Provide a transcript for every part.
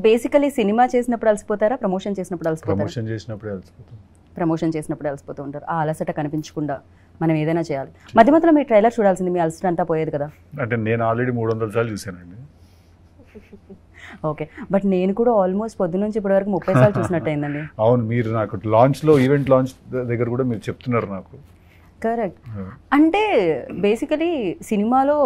Basically cinema చేసినప్పుడు అలసిపోతారా, promotion చేసినప్పుడు అలసిపోతారా? Promotion చేసినప్పుడు అలసిపోతూ ఉంటారు. ఆ అలసట కనిపించకుండా మనం ఏదైనా చేయాలి. మధ్య మధ్యలో మీ ట్రైలర్ చూడాల్సింది, మీ అలసట అంతా పోయేది కదా. అంటే నేను ఆల్రెడీ 300 సార్లు చూసానండి. ఓకే, బట్ నేను కూడా ఆల్మోస్ట్ పొద్దు నుంచి ఇప్పటి వరకు 30 సార్లు చూసినట్టు అయిందండి. అవును, మీరు నాకు లాంచ్లో, ఈవెంట్ లాంచ్ దగ్గర కూడా మీరు చెప్తున్నారు నాకు. కరెక్ట్. అంటే బేసికలీ సినిమాలో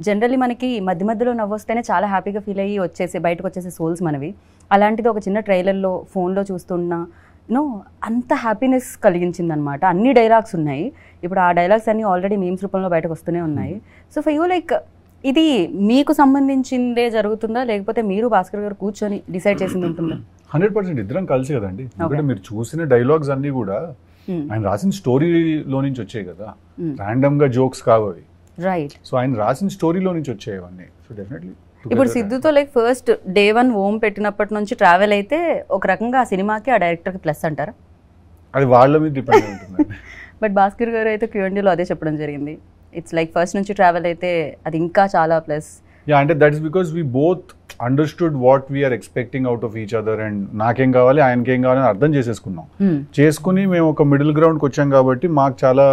జనరల్లీ మనకి మధ్య మధ్యలో నవ్వొస్తేనే చాలా హ్యాపీగా ఫీల్ అయ్యి బయటకు వచ్చేసే సోల్స్ మనవి. అలాంటిది ఒక చిన్న ట్రైలర్లో ఫోన్లో చూస్తున్నా అంత హ్యాపీనెస్ కలిగించింది అనమాట. అన్ని డైలాగ్స్ ఉన్నాయి, ఇప్పుడు ఆ డైలాగ్స్ అన్ని ఆల్రెడీ మీమ్స్ రూపంలో బయటకు వస్తూనే ఉన్నాయి. సో ఫర్ యూ లైక్ ఇది మీకు సంబంధించిందే జరుగుతుందా, లేకపోతే మీరు భాస్కర్ గారు కూర్చొని డిసైడ్ చేసింది ఉంటుందా? 100% ఇద్దరం కలిసి కదండి. ఎందుకంటే మీరు చూసిన డైలాగ్స్ అన్ని కూడా ఆయన రాసిన స్టోరీలో నుంచి వచ్చాయి కదా, ర్యాండమ్ గా జోక్స్ కావవి. రైట్. సో ఆయన రాసిన స్టోరీలో నుంచి వచ్చాయి అవన్నీ. సో డెఫినెట్లీ ఇప్పుడు సిద్ధుతో లైక్ ఫస్ట్ డే 1 ఓం పెట్టినప్పటి నుంచి ట్రావెల్ అయితే ఒక రకంగా ఆ సినిమాకి ఆ డైరెక్టర్కి ప్లస్ అంటారా? అది వాళ్ళ మీద డిపెండ్ ఉంటుంది. బట్ భాస్కర్ గారు అయితే Q&Aలో అదే చెప్పడం జరిగింది, ఇట్స్ లైక్ ఫస్ట్ నుంచి ట్రావెల్ అయితే అది ఇంకా చాలా ప్లస్. యా, అంటే that is because we both understood what we're expecting out of each other, and నాకేం కావాలి ఆయనకేం కావాలని అర్థం చేసేసుకున్నాం. చేసుకుని మేము ఒక మిడిల్ గ్రౌండ్కి వచ్చాం కాబట్టి మాకు చాలా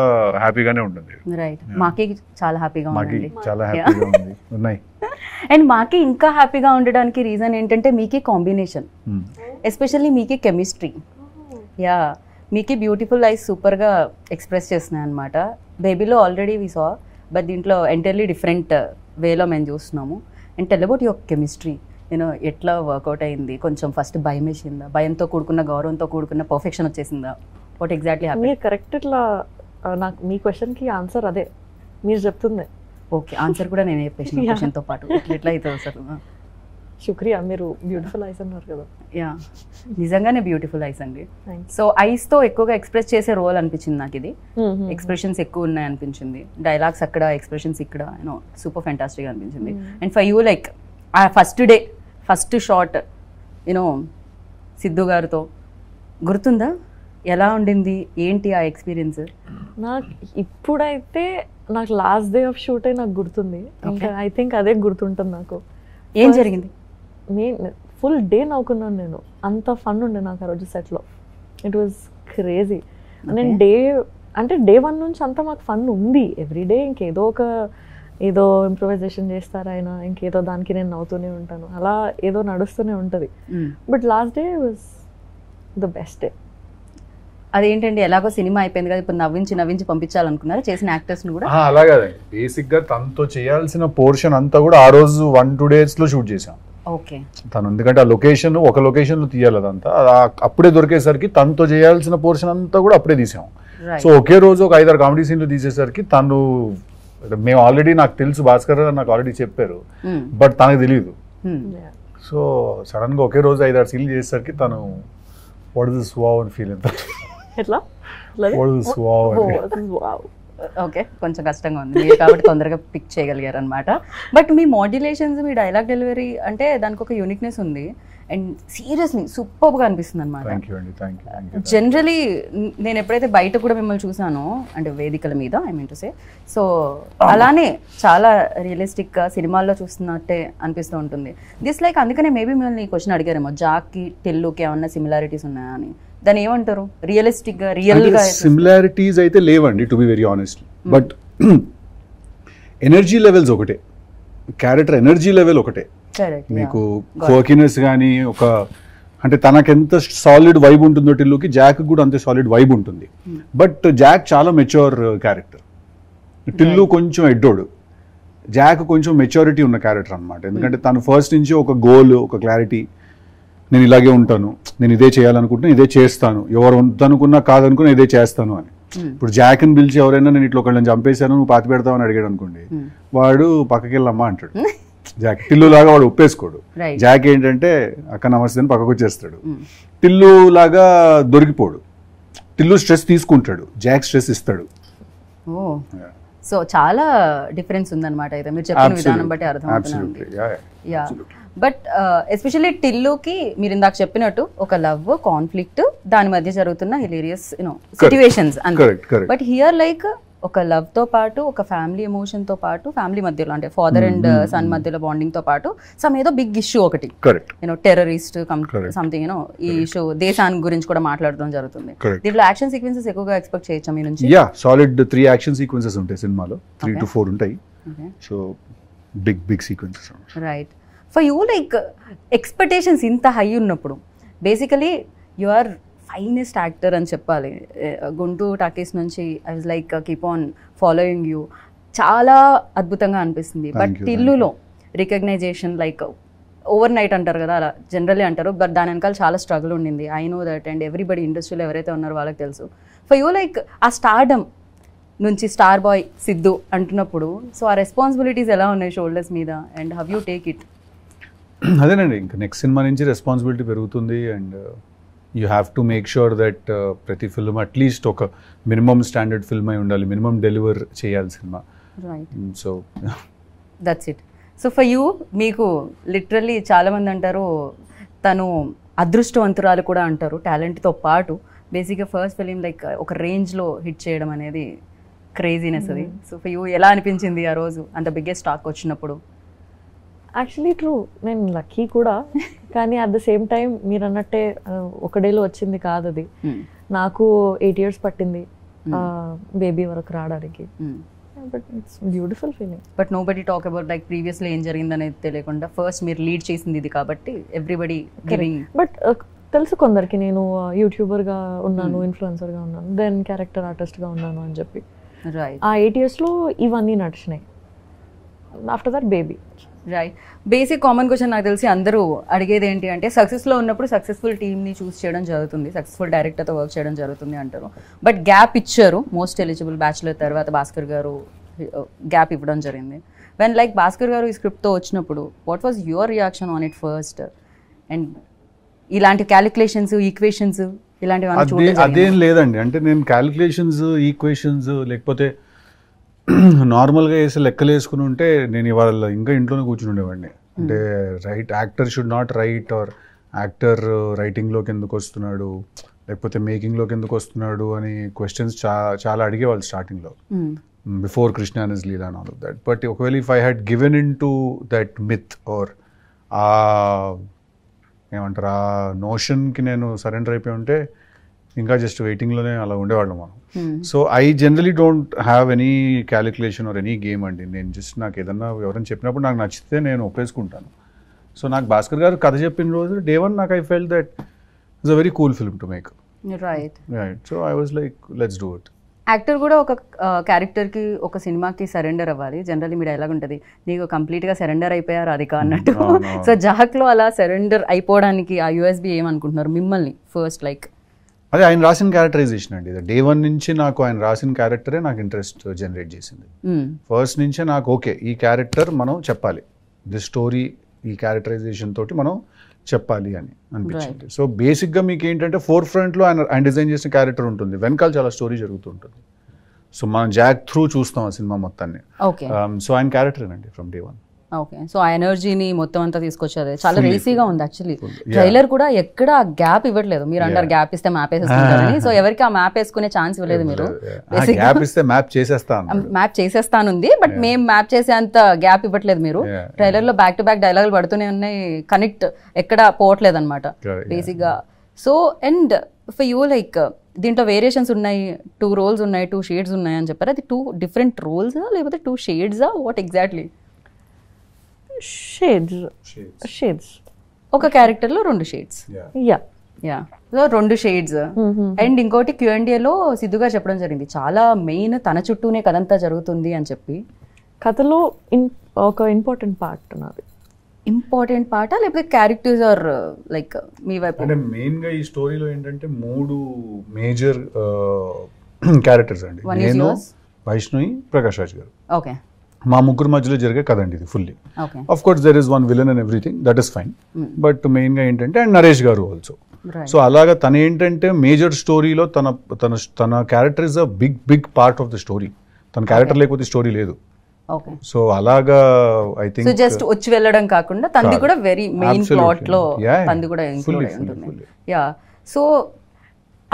హ్యాపీగానే ఉంటుంది. రైట్. మాకి చాలా హ్యాపీగా ఉంది. చాలా హ్యాపీగా ఉంది ఉన్నాయి. అండ్ మాకి ఇంకా హ్యాపీగా ఉండడానికి రీజన్ ఏంటంటే మీకి కాంబినేషన్, ఎస్పెషల్లీ మీకి కెమిస్ట్రీ. యా, మీకి బ్యూటిఫుల్ ఐస్ సూపర్గా ఎక్స్ప్రెస్ చేస్తున్నాయి అనమాట. బేబీలో ఆల్రెడీ వి సా, బట్ దీంట్లో ఎంటైర్లీ డిఫరెంట్ వేలో మేము చూస్తున్నాము. And tell about your chemistry, ఎట్లా వర్కౌట్ అయింది? కొంచెం ఫస్ట్ భయం వేసిందా? భయంతో కూడుకున్న గౌరవంతో కూడుకున్న పర్ఫెక్షన్ వచ్చేసిందా? What exactly happened? మీరు కరెక్ట్. ఇట్లా నాకు మీ క్వశ్చన్కి ఆన్సర్ అదే మీరు చెప్తుంది. ఓకే, ఆన్సర్ కూడా నేను చెప్పేసిన క్వశ్చన్తో పాటు ఎట్లా అవుతుంది అసలు? శుక్రియా, మీరు బ్యూటిఫుల్ ఐస్ అన్నారు కదా. యా, నిజంగానే బ్యూటిఫుల్ ఐస్ అండి. సో ఐస్తో ఎక్కువగా ఎక్స్ప్రెస్ చేసే రోల్ అనిపించింది నాకు ఇది. ఎక్స్ప్రెషన్స్ ఎక్కువ ఉన్నాయి అనిపించింది, డైలాగ్స్ అక్కడ, ఎక్స్ప్రెషన్స్ ఇక్కడ, సూపర్ ఫ్యాంటాస్టిక్ అనిపించింది. అండ్ ఫర్ యూ లైక్ ఆ ఫస్ట్ షాట్ సిద్ధు గారితో గుర్తుందా? ఎలా ఉండింది, ఏంటి ఆ ఎక్స్పీరియన్స్? నాకు ఇప్పుడైతే నాకు లాస్ట్ డే ఆఫ్ షూట్ నాకు గుర్తుంది. ఇంకా ఐ థింక్ అదే గుర్తుంటుంది నాకు. ఏం జరిగింది? ఫుల్ డే నవ్వుకున్నాను నేను, అంత ఫన్ ఉండే నాకు ఆ రోజు సెట్లో. It was crazy. నేను డే 1 నుంచి అంతా మాకు ఫన్ ఉంది. ఎవ్రీడే ఏదో ఇంప్రూవైజేషన్ చేస్తారు ఆయన, ఇంకేదో దానికి నేను నవ్వుతూనే ఉంటాను, అలా ఏదో నడుస్తూనే ఉంటుంది. But last day was the best day. అదేంటండి, ఎలాగో సినిమా అయిపోయింది కదా, ఇప్పుడు నవ్వించి పంపించాలనుకున్నారు చేసిన యాక్టర్స్ ని కూడా? అలాగే బేసిక్ గా తనతో చేయాల్సిన పోర్షన్ అంతా కూడా ఆ రోజు 1-2 days లో షూట్ చేసాం. ఓకే. తను ఎందుకంటే ఆ లొకేషన్ ఒక లొకేషన్ లో తీయాలి, అదంతా అప్పుడే దొరికేసరికి తనతో చేయాల్సిన పోర్షన్ అంతా కూడా అప్పుడే తీసాం. సో ఒకే రోజు ఒక 5-6 కామెడీ సీన్లు తీసేసరికి తను, మేము ఆల్రెడీ నాకు తెలుసు, భాస్కర్ నాకు ఆల్రెడీ చెప్పారు, బట్ తనకు తెలియదు. సో సడన్ గా ఒకే రోజు 5-6 సీన్లు చేసేసరికి తను వాట్ ఇస్ దిస్ వావ్ అని ఫీల్ అవుతారు. ఓకే, కొంచెం కష్టంగా ఉంది మీరు కాబట్టి తొందరగా పిక్ చేయగలిగారు అనమాట. But me modulations, me dialogue delivery అంటే దానికి ఒక యూనిక్నెస్ ఉంది. అండ్ సీరియస్లీ సూపర్గా అనిపిస్తుంది అనమాట. జనరలీ నేను ఎప్పుడైతే బయట కూడా మిమ్మల్ని చూసానో, అంటే వేదికల మీద I mean to say, so అలానే చాలా రియలిస్టిక్గా సినిమాల్లో చూస్తున్నట్టే అనిపిస్తూ ఉంటుంది. దిస్ లైక్ అందుకనే మేబీ మిమ్మల్ని ఈ క్వశ్చన్ అడిగారేమో, జాక్కి టిల్లుకి ఏమన్నా సిమిలారిటీస్ ఉన్నాయా అని. దాన్ని ఏమంటారు? రియలిస్టిక్గా, రియల్గా సిమిలారిటీస్ అయితే లేవండి, to be very honest. But energy levels ఒకటే, క్యారెక్టర్ ఎనర్జీ లెవెల్ ఒకటే. మీకు కోకినెస్ కానీ అంటే తనకెంత సాలిడ్ వైబ్ ఉంటుందో టిల్లుకి, జాక్ కూడా అంతే సాలిడ్ వైబ్ ఉంటుంది. బట్ జాక్ చాలా మెచ్యూర్ క్యారెక్టర్, టిల్లు కొంచెం ఎడ్డోడు, జాక్ కొంచెం మెచ్యూరిటీ ఉన్న క్యారెక్టర్ అనమాట. ఎందుకంటే తను ఫస్ట్ నుంచి ఒక గోల్, ఒక క్లారిటీ, నేను ఇలాగే ఉంటాను, నేను ఇదే చేయాలనుకుంటున్నా, ఇదే చేస్తాను, ఎవరు వద్దనుకున్నా కాదనుకున్నా ఇదే చేస్తాను అని. ఇప్పుడు జాక్ని పిలిచి ఎవరైనా నేను ఇట్లా ఒకళ్ళని చంపేశాను, నువ్వు పాతి పెడతావు అని అడిగాడు అనుకోండి, వాడు పక్కకి వెళ్ళమ్మా అంటాడు. జాక్ టిల్లు లాగా వాడు ఒప్పేసుకోడు. జాక్ ఏంటంటే అక్క నమస్తే అని పక్కకు వచ్చేస్తాడు. టిల్లు లాగా దొరికిపోడు. టిల్లు స్ట్రెస్ తీసుకుంటాడు, జాక్ స్ట్రెస్ ఇస్తాడు. సో చాలా డిఫరెన్స్ ఉందన్నమాట అయితే మీరు చెప్పిన విధానం బట్టి అర్థమవుతుంది. యా, బట్ ఎస్పెషల్లీ టిల్లుకి మీరు ఇందాక చెప్పినట్టు ఒక లవ్, కాన్ఫ్లిక్ట్, దాని మధ్య జరుగుతున్న hilarious situations. But here like ఒక లవ్ తో పాటు ఒక ఫ్యామిలీ ఎమోషన్ తో పాటు ఫ్యామిలీ మధ్యలో అంటే ఫాదర్ అండ్ సన్ మధ్యలో బాండింగ్ తో పాటు సమ్ ఏదో బిగ్ ఇష్యూ ఒకటి యూనో టెర్రరిస్ట్ సంథింగ్ యూనో ఈ ఇష్యూ దేశానికి గురించి కూడా మాట్లాడడం జరుగుతుంది. దీంట్లో యాక్షన్ సీక్వెన్సెస్ ఎక్కువగా ఎక్స్పెక్ట్ చేయొచ్చా మీ నుంచి? యా, సాలిడ్ 3 యాక్షన్ సీక్వెన్సెస్ ఉంటాయి సినిమాలో, 3 to 4 ఉంటాయి. So big sequences. Right. For you like expectations ఇంత హై ఉన్నప్పుడు basically you are finest actor అని చెప్పాలి. గుంటూరు టాకీస్ నుంచి I was like keep on following you, చాలా అద్భుతంగా అనిపిస్తుంది. బట్ టిల్లులో రికగ్నైజేషన్ లైక్ ఓవర్ నైట్ అంటారు కదా, అలా జనరల్లీ అంటారు, బట్ దాని వెనకాల చాలా స్ట్రగుల్ ఉండింది. I know that and everybody ఇండస్ట్రీలో ఎవరైతే ఉన్నారో వాళ్ళకి తెలుసు. ఫర్ యూ లైక్ ఆ స్టార్డమ్ నుంచి స్టార్ బాయ్ సిద్ధు అంటున్నప్పుడు సో ఆ రెస్పాన్సిబిలిటీస్ ఎలా ఉన్నాయి షోల్డర్స్ మీద and how you take it? అదేనండి, ఇంకా నెక్స్ట్ సినిమా నుంచి రెస్పాన్సిబిలిటీ పెరుగుతుంది and you have to make sure that ప్రతి ఫిల్మ్ అట్లీస్ట్ ఒక మినిమం స్టాండర్డ్ ఫిల్మ్ అయి ఉండాలి, మినిమం డెలివర్ చేయాలి cinema. So that's it. So for you, మీకు లిటరల్లీ చాలామంది అంటారు తను అదృష్టవంతురాలు కూడా అంటారు టాలెంట్తో పాటు. బేసిక్గా ఫస్ట్ ఫిలిం లైక్ ఒక రేంజ్లో హిట్ చేయడం అనేది క్రేజీనెస్ అది. సో ఫర్ యూ ఎలా అనిపించింది ఆ రోజు అంత బిగ్గెస్ట్ టాక్ వచ్చినప్పుడు? యాక్చువల్లీ ట్రూ, నేను లక్కీ కూడా, కానీ అట్ ద సేమ్ టైం మీరు అన్నట్టే ఒక డేలో వచ్చింది కాదు అది. నాకు 8 years పట్టింది బేబీ వరకు రావడానికి. But it's beautiful feeling. But nobody talk about like ప్రీవియస్లో ఏం జరిగింది అనేది తెలియకుండా ఫస్ట్ మీరు లీడ్ చేసింది ఇది కాబట్టి ఎవ్రీబడి గివింగ్. బట్ తెలుసు కొందరికి నేను యూట్యూబర్గా ఉన్నాను, ఇన్ఫ్లుయెన్సర్గా ఉన్నాను, దెన్ క్యారెక్టర్ ఆర్టిస్ట్గా ఉన్నాను అని చెప్పి. ఆ 8 yearsలో ఇవన్నీ నడిచినాయి. After that baby. Right. Basic common question నాకు తెలిసి అందరూ అడిగేది ఏంటి అంటే సక్సెస్లో ఉన్నప్పుడు సక్సెస్ఫుల్ టీమ్ని చూస్ చేయడం జరుగుతుంది, సక్సెస్ఫుల్ డైరెక్టర్తో వర్క్ చేయడం జరుగుతుంది అంటారు. బట్ గ్యాప్ ఇచ్చారు, మోస్ట్ ఎలిజిబుల్ బ్యాచులర్ తర్వాత భాస్కర్ గారు గ్యాప్ ఇవ్వడం జరిగింది. వెన్ లైక్ భాస్కర్ గారు ఈ స్క్రిప్ట్తో వచ్చినప్పుడు what was your reaction on it first? And ఇలాంటి క్యాలిక్యులేషన్స్, ఈక్వేషన్స్ ఇలాంటివి అదేం లేదండి. అంటే నేను క్యాలిక్యులేషన్స్, ఈక్వేషన్స్ లేకపోతే నార్మల్గా వేసి లెక్కలు వేసుకుని ఉంటే నేను ఇవాళ ఇంకా ఇంట్లోనే కూర్చుని ఉండేవాడిని. అంటే actor should not write or actor రైటింగ్లోకి ఎందుకు వస్తున్నాడు లేకపోతే మేకింగ్లోకి ఎందుకు వస్తున్నాడు అని క్వశ్చన్స్ చాలా అడిగేవాళ్ళు స్టార్టింగ్లో, before Krishna and his leela and all of that. But ఒకవేళ if I had given in to that myth or ఏమంటారు ఆ నోషన్కి నేను సరెండర్ అయిపోయి ఉంటే ఇంకా జస్ట్ వెయిటింగ్లోనే అలా ఉండేవాళ్ళం మనం. So I generally don't have any calculation or any game అండి. నేను జస్ట్ నాకు ఏదన్నా ఎవరైనా చెప్పినప్పుడు నాకు నచ్చితే నేను ఒప్పేసుకుంటాను. సో నాకు భాస్కర్ గారు కథ చెప్పిన రోజు డే 1 నాకు I felt that it's a very cool film to make. Right. So I was like let's do it. Actor కూడా ఒక క్యారెక్టర్కి ఒక సినిమాకి సరెండర్ అవ్వాలి. జనరల్లీ మీ డైలాగ్ ఉంటుంది, నీకు కంప్లీట్గా సరెండర్ అయిపోయారు అది అన్నట్టు. సో జహక్లో అలా సరెండర్ అయిపోవడానికి ఆ యూఎస్బీ ఏమనుకుంటున్నారు మిమ్మల్ని ఫస్ట్? లైక్ అదే ఆయన రాసిన క్యారెక్టరైజేషన్ అండి. డే 1 నుంచి నాకు ఆయన రాసిన క్యారెక్టరే నాకు ఇంట్రెస్ట్ జనరేట్ చేసింది. ఫస్ట్ నుంచే నాకు ఓకే ఈ క్యారెక్టర్ మనం చెప్పాలి, ది స్టోరీ ఈ క్యారెక్టరైజేషన్ తోటి మనం చెప్పాలి అని అనిపించింది. సో బేసిక్గా మీకు ఏంటంటే ఫోర్ ఫ్రంట్లో ఆయన డిజైన్ చేసిన క్యారెక్టర్ ఉంటుంది, వెనకాల చాలా స్టోరీ జరుగుతుంటుంది. సో మనం జాక్ త్రూ చూస్తాం ఆ సినిమా మొత్తాన్ని. సో ఆయన క్యారెక్టరేనండి ఫ్రమ్ డే 1. ఓకే. సో ఆ ఎనర్జీని మొత్తం అంతా తీసుకొచ్చేది. చాలా రేసీగా ఉంది యాక్చువల్లీ. ట్రైలర్ కూడా ఎక్కడ గ్యాప్ ఇవ్వట్లేదు. మీరు అంటారు గ్యాప్ ఇస్తే మ్యాప్ వేసేసుకుంటారని. సో ఎవరికి ఆ మ్యాప్ వేసుకునే ఛాన్స్ ఇవ్వలేదు మీరు. మ్యాప్ చేసేస్తానుంది బట్ మేము మ్యాప్ చేసేంత గ్యాప్ ఇవ్వట్లేదు మీరు. ట్రైలర్ లో బ్యాక్ టు బ్యాక్ డైలాగులు పడుతూనే ఉన్నాయి, కనెక్ట్ ఎక్కడ పోవట్లేదు అనమాట బేసిక్ గా. So and for you like దీంట్లో వేరియేషన్స్ ఉన్నాయి, 2 roles ఉన్నాయి, 2 shades ఉన్నాయి అని చెప్పారు. అది 2 different roles లేకపోతే 2 shades వాట్ ఎగ్జాక్ట్లీ? షేడ్స్. ఒక క్యారెక్టర్ లో 2 shades. So 2 shades. అండ్ ఇంకోటి Q&Aలో సిద్ధు గారు చెప్పడం జరిగింది, చాలా మెయిన్ తన చుట్టూనే కథంతా జరుగుతుంది అని చెప్పి. కథలో ఒక ఇంపార్టెంట్ పార్ట్ నాది. ఇంపార్టెంట్ పార్టా లేకపోతే క్యారెక్టర్స్ ఆర్ లైక్ మీ వైపు? అంటే మెయిన్ గా ఈ స్టోరీలో ఏంటంటే 3 మేజర్ క్యారెక్టర్స్ అండి. నేను, వైష్ణవి, ప్రకాష్ రాజ్ గారు. ఓకే. మా ముగ్గురు మధ్యలో జరిగే కథ అండి ఇది fully. Of course there is one villain and everything, that is fine. But main గా ఏంటంటే అండ్ నరేష్ గారు ఆల్సో. సో అలాగా తన ఏంటంటే మేజర్ స్టోరీలో తన character is a big part of the story. తన క్యారెక్టర్ లేకపోతే స్టోరీ లేదు. సో అలాగా ఐ థింక్ జస్ట్ వచ్చి వెళ్ళడం కాకుండా తంది కూడా వెరీ మెయిన్ ప్లాట్ లో తంది కూడా ఇంక్లూడ్ అయి ఉంటుంది. యా. సో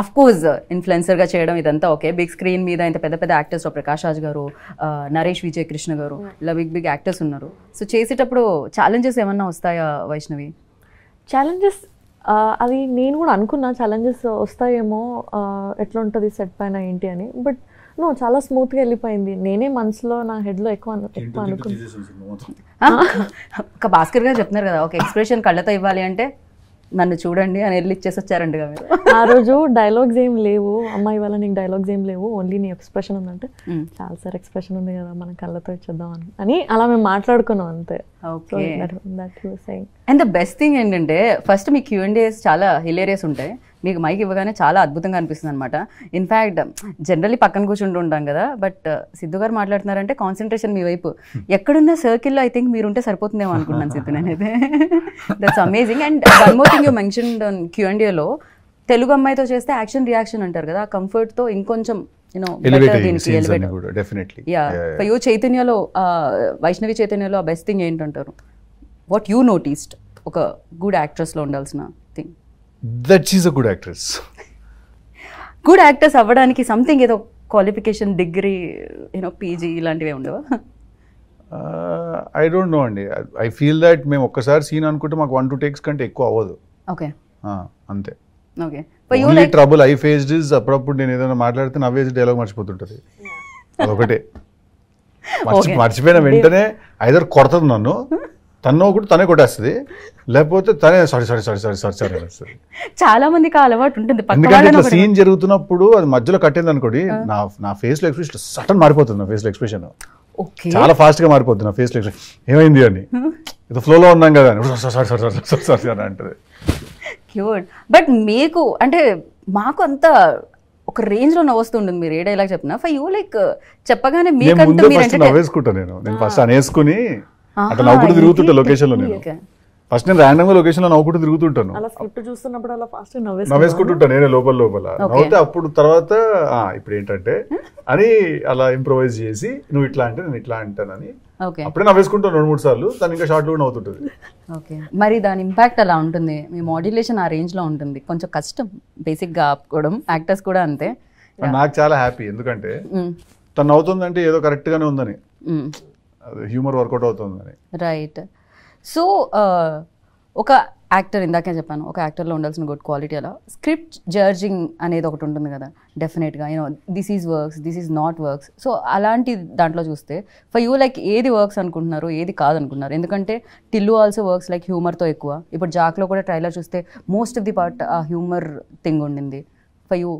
అఫ్ కోర్స్ ఇన్ఫ్లుయెన్సర్గా చేయడం ఇదంతా ఓకే, బిగ్ స్క్రీన్ మీద ఇంత పెద్ద పెద్ద యాక్టర్స్ ప్రకాష్ రాజ్ గారు, నరేష్ విజయ్ కృష్ణ గారు, ఇలా బిగ్ బిగ్ యాక్టర్స్ ఉన్నారు. సో చేసేటప్పుడు ఛాలెంజెస్ ఏమన్నా వస్తాయా వైష్ణవి? ఛాలెంజెస్ అది నేను కూడా అనుకున్నా, ఛాలెంజెస్ వస్తాయేమో, ఎట్లా ఉంటుంది సెట్ పైన ఏంటి అని. బట్ నో, చాలా స్మూత్గా వెళ్ళిపోయింది. నేనే మనసులో నా హెడ్లో ఎక్కువ ఒక భాస్కర్ గారు చెప్తున్నారు కదా, ఒక ఎక్స్ప్రెషన్ కళ్ళతో ఇవ్వాలి అంటే నన్ను చూడండి అని వెళ్ళి ఇచ్చేసి వచ్చారండి మీరు. ఆ రోజు డైలాగ్స్ ఏం లేవు, అమ్మాయి వాళ్ళ నీకు డైలాగ్స్ ఏం లేవు, ఓన్లీ నీ ఎక్స్ప్రెషన్ ఉందంటే చాలా సార్ ఎక్స్ప్రెషన్ ఉంది కదా మనం కళ్ళతో ఇచ్చేద్దాం అని అలా మేము మాట్లాడుకున్నాం అంతే. అండ్ ద బెస్ట్ థింగ్ ఏంటంటే ఫస్ట్ మీ Q&As చాలా హిలేరియస్ ఉంటాయి, మీకు మైక్ ఇవ్వగానే చాలా అద్భుతంగా అనిపిస్తుంది అనమాట. ఇన్ఫ్యాక్ట్ జనరల్లీ పక్కన కూర్చుంటూ ఉంటాం కదా, బట్ సిద్ధు గారు మాట్లాడుతున్నారంటే కాన్సన్ట్రేషన్ మీ వైపు. ఎక్కడున్న సర్కిల్లో ఐ థింక్ మీరుంటే సరిపోతుందేమో అనుకున్నాను సిద్ధు నేనైతే. That's amazing. And one more thing you mentioned on Q&Aలో తెలుగు అమ్మాయితో చేస్తే యాక్షన్ రియాక్షన్ అంటారు కదా, ఆ కంఫర్ట్తో ఇంకొంచెం చైతన్యలో వైష్ణవి చైతన్యలో ఆ బెస్ట్ థింగ్ ఏంటంటారు? వాట్ యూ నోటీస్డ్ ఒక గుడ్ యాక్ట్రెస్లో ఉండాల్సిన thing? That she's a good actress. Good actors అవ్వడానికి సంథింగ్ ఏదో క్వాలిఫికేషన్, డిగ్రీ, పీజీ ఇలాంటివి ఉండవా? ఐ డోంట్ నో అండి. ఐ ఫీల్ దట్ మేము ఒక్కసారి సీన్ అనుకుంటే మాకు 1-2 takes కంటే ఎక్కువ అవ్వదు. ఓకే, అంతే. Okay. Trouble I faced is అప్పుడప్పుడు నేను ఏదైనా మాట్లాడితే నవ్వేసి డైలాగ్ మర్చిపోతుంటది, అదొకటే. మర్చిపోయిన వెంటనే ఐదర్ కొడుతుంది నన్ను, తను కూడా తనే కొట్టేస్తుంది, లేకపోతే తనే sorry sorry sorry sorry sorry sorry వస్తుంది. చాలా మందికి అలవాటు ఉంటుంది. ఎందుకంటే ఇట్లా సీన్ జరుగుతున్నప్పుడు అది మధ్యలో కట్టింది అనుకోండి, నా ఫేస్ లో ఎక్స్ప్రెషన్ సడన్ మారిపోతుంది. నా ఫేస్ లో ఎక్స్ప్రెషన్ చాలా ఫాస్ట్ గా మారిపోతుంది. నా ఫేస్ లో ఎక్స్ప్రెషన్ ఏమైంది అని, ఏదో ఫ్లోలో ఉన్నాం కదా అని సారీ సారీ సారీ సారీ అని అంటది. క్యూట్. బట్ మీకు అంటే మాకు అంత ఒక రేంజ్ లో నవ్వుస్తుంటుంది మీరు ఏ డైలాగ్ చెప్పినా. ఫర్ యూ లైక్ చెప్పగానే మీకంటూ నవ్వేసుకుంటా. నేను ఫస్ట్ అనేసుకుని అట్లా నవ్వుకుంటూ తిరుగుతుంటా లొకేషన్ లో. నేను ఫస్ట్ నేను ర్యాండమ్ గా లొకేషన్ లో నవ్వుకుంటూ తిరుగుతుంటాను, నవ్వేసుకుంటుంటాను నేనే లోపల నవ్వుతే. అప్పుడు తర్వాత ఇప్పుడు ఏంటంటే అని అలా ఇంప్రొవైజ్ చేసి నువ్వు ఇట్లా అంటే నేను ఇట్లా అంటానని అప్పుడే నవ్వేసుకుంటాను 2-3 సార్లు. తను ఇంకా షార్ట్ కూడా నవ్వుతుంటది. ఓకే, మరి దాని ఇంపాక్ట్ అలా ఉంటుంది. మీ మాడ్యులేషన్ ఆ రేంజ్ లో ఉంటుంది, కొంచెం కష్టం బేసిక్ గా ఆపుకోవడం. యాక్టర్స్ కూడా అంతే. నాకు చాలా హ్యాపీ, ఎందుకంటే తను నవ్వుతుందంటే ఏదో కరెక్ట్ గానే ఉందని, హ్యూమర్ వర్కౌట్ అవుతుందని. రైట్. సో ఒక యాక్టర్, ఇందాకే చెప్పాను, ఒక యాక్టర్లో ఉండాల్సిన గుడ్ క్వాలిటీ అలా స్క్రిప్ట్ జడ్జింగ్ అనేది ఒకటి ఉంటుంది కదా డెఫినెట్గా. This is works, this is not works. So అలాంటి దాంట్లో చూస్తే ఫర్ యూ లైక్ ఏది వర్క్స్ అనుకుంటున్నారు, ఏది కాదనుకుంటున్నారు? ఎందుకంటే టిల్లు ఆల్సో వర్క్స్ లైక్ హ్యూమర్తో ఎక్కువ. ఇప్పుడు జాక్లో కూడా ట్రైలర్ చూస్తే మోస్ట్ ఆఫ్ ది పార్ట్ ఆ హ్యూమర్ థింగ్ ఉండింది. ఫర్ యూ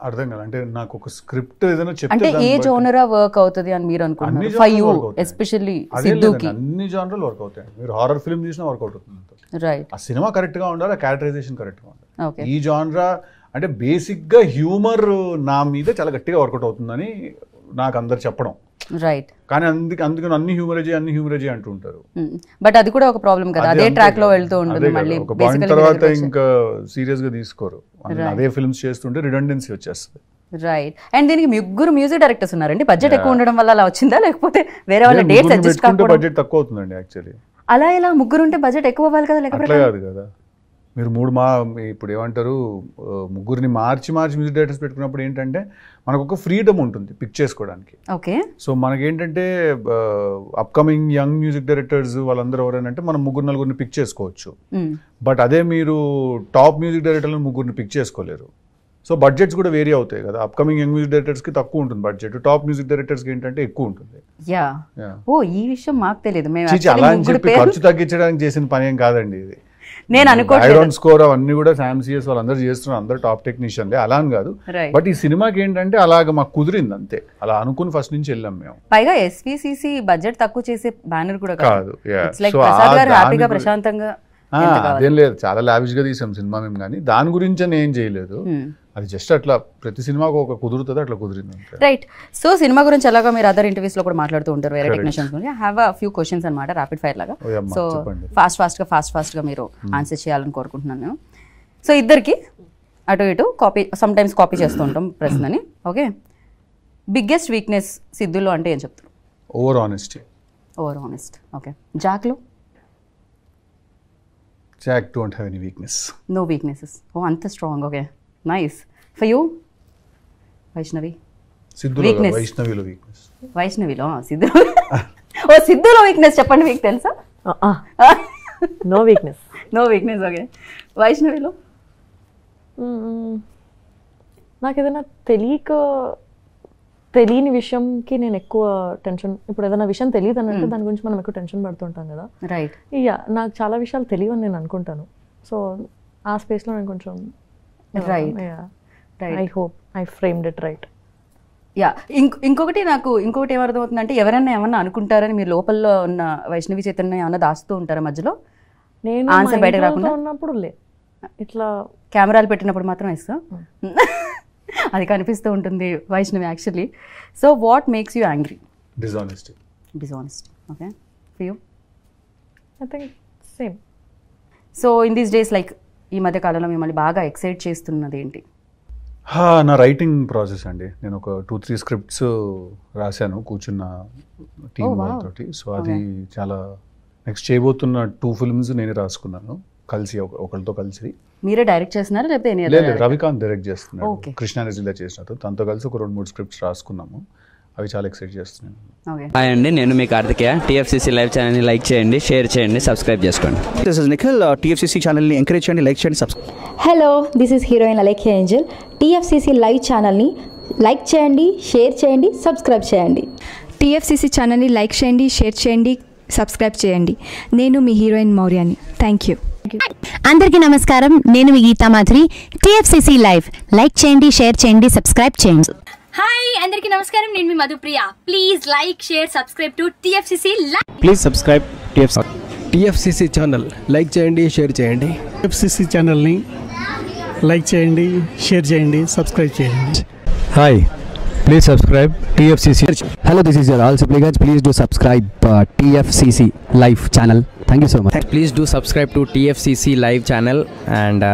అర్థం కాదు అంటే నాకు ఒక స్క్రిప్ట్ ఏదైనా చెప్తే అంటే ఏ జోనరా వర్క్ అవుతుంది అని మీరు అనుకుంటున్నారు? ఫర్ యూ ఎస్పెషల్లీ సిద్ధుకి అన్ని జానర్లు వర్క్ అవుతాయి. మీరు హారర్ ఫిల్మ్ చూసినా వర్కౌట్ అవుతుంది. రైట్. ఆ సినిమా కరెక్ట్ గా ఉండాలి, ఆ క్యారెక్టరైజేషన్ కరెక్ట్ గా ఉండాలి. ఓకే. ఈ జానరా అంటే బేసిక్ గా హ్యూమర్ నా మీద చాలా గట్టిగా వర్కౌట్ అవుతుందని నాకు అందరు చెప్పడం. రైట్. కానీ అందుకని అన్ని హ్యూమరేజీ అంటూ ఉంటారు. బట్ అది కూడా ఒక ప్రాబ్లం కదా, అదే ట్రాక్ లో వెళ్తూ ఉంటుంది. మళ్ళీ ఒక పాయింట్ తర్వాత ఇంకా సీరియస్ గా తీసుకోరు, అదే ఫిల్మ్స్ చేస్తుంటే రిడెండెన్సీ వచ్చేస్తుంది. రైట్. అండ్ దీనికి ముగ్గురు మ్యూజిక్ డైరెక్టర్స్ ఉన్నారండి. బడ్జెట్ ఎక్కువ ఉండడం వల్ల అలా వచ్చిందా, లేకపోతే వేరే వాళ్ళ డేట్స్ అడ్జస్ట్ కాకపోవడం? బడ్జెట్ తక్కువ అవుతుందండి యాక్చువల్లీ. అలా ఇలా ముగ్గురు ఉంటే బడ్జెట్ ఎక్కువ అవ్వాలి కదా, లేకపోతే కాదు కదా. మీరు ఇప్పుడు ఏమంటారు, ముగ్గురిని మార్చి మ్యూజిక్ డైరెక్టర్స్ పెట్టుకున్నప్పుడు ఏంటంటే మనకు ఒక ఫ్రీడమ్ ఉంటుంది పిక్ చేసుకోవడానికి. ఓకే. సో మనకేంటంటే అప్కమింగ్ యంగ్ మ్యూజిక్ డైరెక్టర్స్ వాళ్ళందరూ ఎవరైనా మనం 3-4 పిక్ చేసుకోవచ్చు. బట్ అదే మీరు టాప్ మ్యూజిక్ డైరెక్టర్లను 3 పిక్ చేసుకోలేరు. సో బడ్జెట్స్ కూడా వేరీ అవుతాయి కదా. అప్కమింగ్ యంగ్ మ్యూజిక్ డైరెక్టర్స్ కి తక్కువ ఉంటుంది బడ్జెట్, టాప్ మ్యూజిక్ డైరెక్టర్స్ కి ఏంటంటే ఎక్కువ ఉంటుంది. ఓ, ఈ విషయం మాకు తెలియదు. అలా అని చెప్పి ఖర్చు తగ్గించడానికి చేసిన పని ఏం కాదండి ఇది. నేను అనుకోవడం స్కోర్ అవన్నీ కూడా SAM-CS వాళ్ళందరూ చేస్తున్నారు, అందరూ టాప్ టెక్నీషియన్లే, అలా అని కాదు. బట్ ఈ సినిమాకి ఏంటంటే అలాగ మాకు కుదిరింది అంతే, అలా అనుకుని ఫస్ట్ నుంచి వెళ్ళాం మేము. పైగా SVCC బడ్జెట్ తక్కువ చేసే బ్యానర్ కూడా కాదు. ప్రశాంతంగా అదేం లేదు, చాలా లావిష్ గా తీసాం సినిమా మేము. కానీ దాని గురించి అని ఏం చేయలేదు, అది జస్ట్ అట్లా ప్రతి సినిమాకు ఒక కుదురుతుంది, అట్లా కుదిరింది. రైట్. సో సినిమా గురించి ఎలాగో మీరు అదర్ ఇంటర్వ్యూస్ లో కూడా మాట్లాడుతూ ఉంటారు వేరే టెక్నీషియన్స్ గురించి. హ్యావ్ అ ఫ్యూ క్వశ్చన్స్ అనమాట, ర్యాపిడ్ ఫైర్ లాగా. సో ఫాస్ట్ గా మీరు ఆన్సర్ చేయాలని కోరుకుంటున్నాను. సో ఇద్దరికి అటు ఇటు కాపీ, సమ్ టైమ్స్ కాపీ చేస్తూ ఉంటాం ప్రశ్నని. ఓకే. బిగ్గెస్ట్ వీక్నెస్ సిద్ధులో అంటే ఏం చెప్తారు? Over honest. ఓకే. జాక్లో Jack don't have any weakness. No weaknesses. Oh, anta strong. Okay. Nice. For you? Vaishnavi? సిద్ధులో Weakness. వైష్ణవిలో వీక్నెస్. వైష్ణవిలో సిద్ధులో ఓ సిద్ధులో వీక్నెస్ చెప్పండి, మీకు తెలుసా? No weakness. No weakness. Okay. వైష్ణవిలో నాకు ఏదైనా తెలియని విషయంకి నేను ఎక్కువ టెన్షన్, ఇప్పుడు ఏదైనా విషయం తెలియదు అని అంటే దాని గురించి మనం ఎక్కువ టెన్షన్ పడుతుంటాం కదా. రైట్. ఇక నాకు చాలా విషయాలు తెలియవని నేను అనుకుంటాను. సో ఆ స్పేస్లో నేను కొంచెం I hope I framed it right. Yeah. ఇంకొకటి ఏమర్థమవుతుందంటే, ఎవరైనా ఏమన్నా అనుకుంటారని మీరు లోపల ఉన్న వైష్ణవి చైతన్య ఏమన్నా దాస్తూ ఉంటారా మధ్యలో? నేను ఆన్సర్ బయటకు రాకుండా ఉన్నప్పుడు ఇట్లా కెమెరాలు పెట్టినప్పుడు మాత్రం ఇస్తా అది కనిపిస్తూ ఉంటుంది Vaishnavi actually. So what makes you angry? Dishonesty. Okay. For you? I think same. So in these days like ఈ మధ్య కాలంలో మిమ్మల్ని బాగా ఎక్సైట్ చేస్తున్నది ఏంటి? నా రైటింగ్ ప్రాసెస్ అండి. నేను ఒక 2-3 స్క్రిప్ట్స్ రాశాను కూర్చున్న టీమ్ వాళ్ళతోటి. సో అది చాలా నెక్స్ట్ చేయబోతున్న 2 ఫిల్మ్స్ నేనే రాసుకున్నాను కలిసి, ఒకరితో కలిసి. మీరే డైరెక్ట్ చేస్తున్నారా లేకపోతే లేదు, రవికాంత్ డైరెక్ట్ చేస్తున్నాడు, కృష్ణానదిలో చేసినట్టు. తనతో కలిసి ఒక 2-3 స్క్రిప్ట్స్ రాసుకున్నాము. అవి చాలా ఎక్సైట్ చేస్తున్నాను. హాయ్ అండి, నేను మీ కార్తికేయ. టీఎఫ్సీసీ లైవ్ ఛానల్ని లైక్ చేయండి, షేర్ చేయండి, సబ్స్క్రైబ్ చేసుకోండి. This is Nikhil. టీఎఫ్సీసీ ఛానల్ని ఎంకరేజ్ చేయండి, లైక్ చేయండి, subscribe. Hello, this is heroine Alekhya Angel. TFCC live ఛానల్ని లైక్ చేయండి, షేర్ చేయండి, సబ్స్క్రైబ్ చేయండి. టీఎఫ్సీసీ ఛానల్ని లైక్ చేయండి, షేర్ చేయండి, సబ్స్క్రైబ్ చేయండి. నేను మీ హీరోయిన్ మౌర్యాని. Thank you. అందరికీ నమస్కారం, నేను మీ Geetha Madhuri. TFCC live like చేయండి, షేర్ చేయండి, సబ్స్క్రైబ్ చేయండి. హాయ్ అందరికీ నమస్కారం, నేను మీ Madhupriya. Please like, share, subscribe to TFCC live. Please subscribe TFCC channel like చేయండి, షేర్ చేయండి. టీఎఫ్సీసీ ఛానల్ని లైక్ చేయండి, షేర్ చేయండి, సబ్స్క్రైబ్ చేయండి. Hi, please subscribe TFCC. Hello, this is your Rahul Sipligunj. Please do subscribe TFCC live channel. Thank you so much. Please do subscribe to TFCC live channel and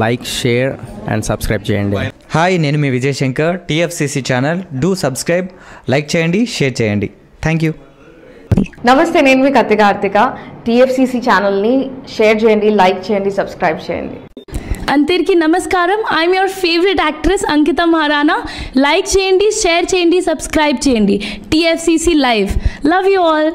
like, share and subscribe చేయండి. Hi, నేను మీ Vijay Shankar. TFCC channel do subscribe, like చేయండి, share చేయండి. Thank you. నమస్తే, నేను మీ Karthika. TFCC ఛానల్ని share చేయండి, like చేయండి, సబ్స్క్రైబ్ చేయండి. అందరికీ నమస్కారం, I'm your favourite actress Ankita Maharana. Like చేయండి, షేర్ చేయండి, సబ్స్క్రైబ్ చేయండి. TFCC live. Love you all.